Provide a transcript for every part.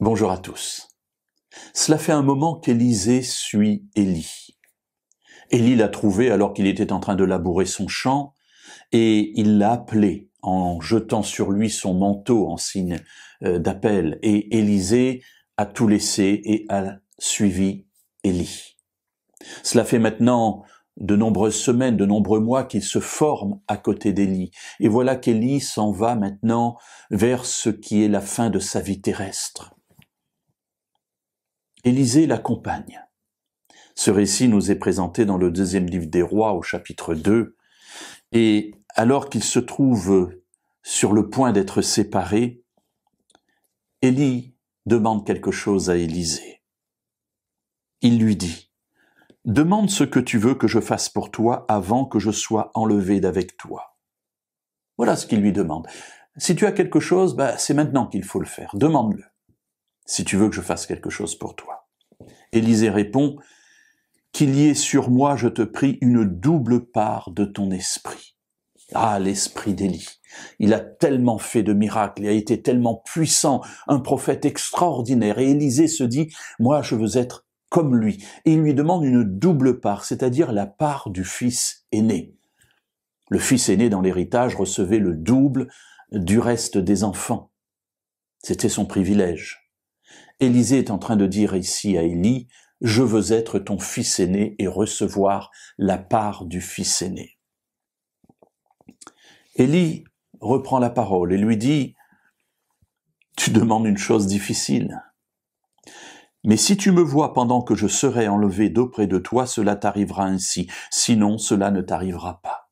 Bonjour à tous. Cela fait un moment qu'Élisée suit Élie. Élie l'a trouvé alors qu'il était en train de labourer son champ et il l'a appelé en jetant sur lui son manteau en signe d'appel. Et Élisée a tout laissé et a suivi Élie. Cela fait maintenant de nombreuses semaines, de nombreux mois qu'il se forme à côté d'Élie. Et voilà qu'Élie s'en va maintenant vers ce qui est la fin de sa vie terrestre. Élisée l'accompagne. Ce récit nous est présenté dans le deuxième livre des Rois au chapitre 2. Et alors qu'ils se trouvent sur le point d'être séparés, Élie demande quelque chose à Élisée. Il lui dit, « Demande ce que tu veux que je fasse pour toi avant que je sois enlevé d'avec toi. » Voilà ce qu'il lui demande. Si tu as quelque chose, c'est maintenant qu'il faut le faire. Demande-le, si tu veux que je fasse quelque chose pour toi. Élisée répond, « Qu'il y ait sur moi, je te prie, une double part de ton esprit. » Ah, l'esprit d'Élie. Il a tellement fait de miracles, il a été tellement puissant, un prophète extraordinaire. Et Élisée se dit, moi je veux être comme lui. Et il lui demande une double part, c'est-à-dire la part du fils aîné. Le fils aîné dans l'héritage recevait le double du reste des enfants. C'était son privilège. Élisée est en train de dire ici à Élie, « Je veux être ton fils aîné et recevoir la part du fils aîné. » Élie reprend la parole et lui dit, « Tu demandes une chose difficile. Mais si tu me vois pendant que je serai enlevé d'auprès de toi, cela t'arrivera ainsi. Sinon, cela ne t'arrivera pas. »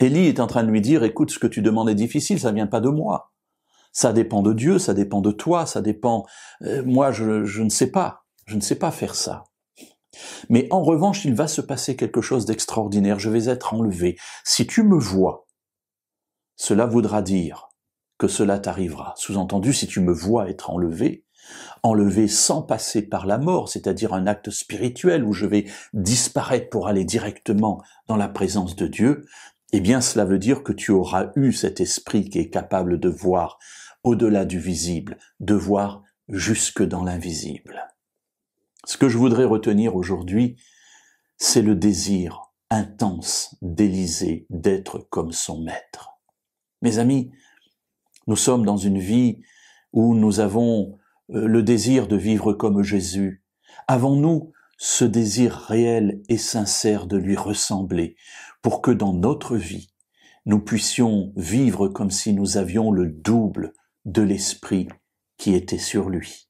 Élie est en train de lui dire, « Écoute, ce que tu demandes est difficile, ça vient pas de moi. Ça dépend de Dieu, ça dépend de toi, ça dépend... moi, je ne sais pas. Je ne sais pas faire ça. Mais en revanche, il va se passer quelque chose d'extraordinaire. Je vais être enlevé. Si tu me vois, cela voudra dire que cela t'arrivera. Sous-entendu, si tu me vois être enlevé sans passer par la mort, c'est-à-dire un acte spirituel où je vais disparaître pour aller directement dans la présence de Dieu, eh bien cela veut dire que tu auras eu cet esprit qui est capable de voir au-delà du visible, de voir jusque dans l'invisible. Ce que je voudrais retenir aujourd'hui, c'est le désir intense d'Élisée d'être comme son maître. Mes amis, nous sommes dans une vie où nous avons le désir de vivre comme Jésus. Avons-nous ce désir réel et sincère de lui ressembler pour que dans notre vie, nous puissions vivre comme si nous avions le double de l'esprit qui était sur lui?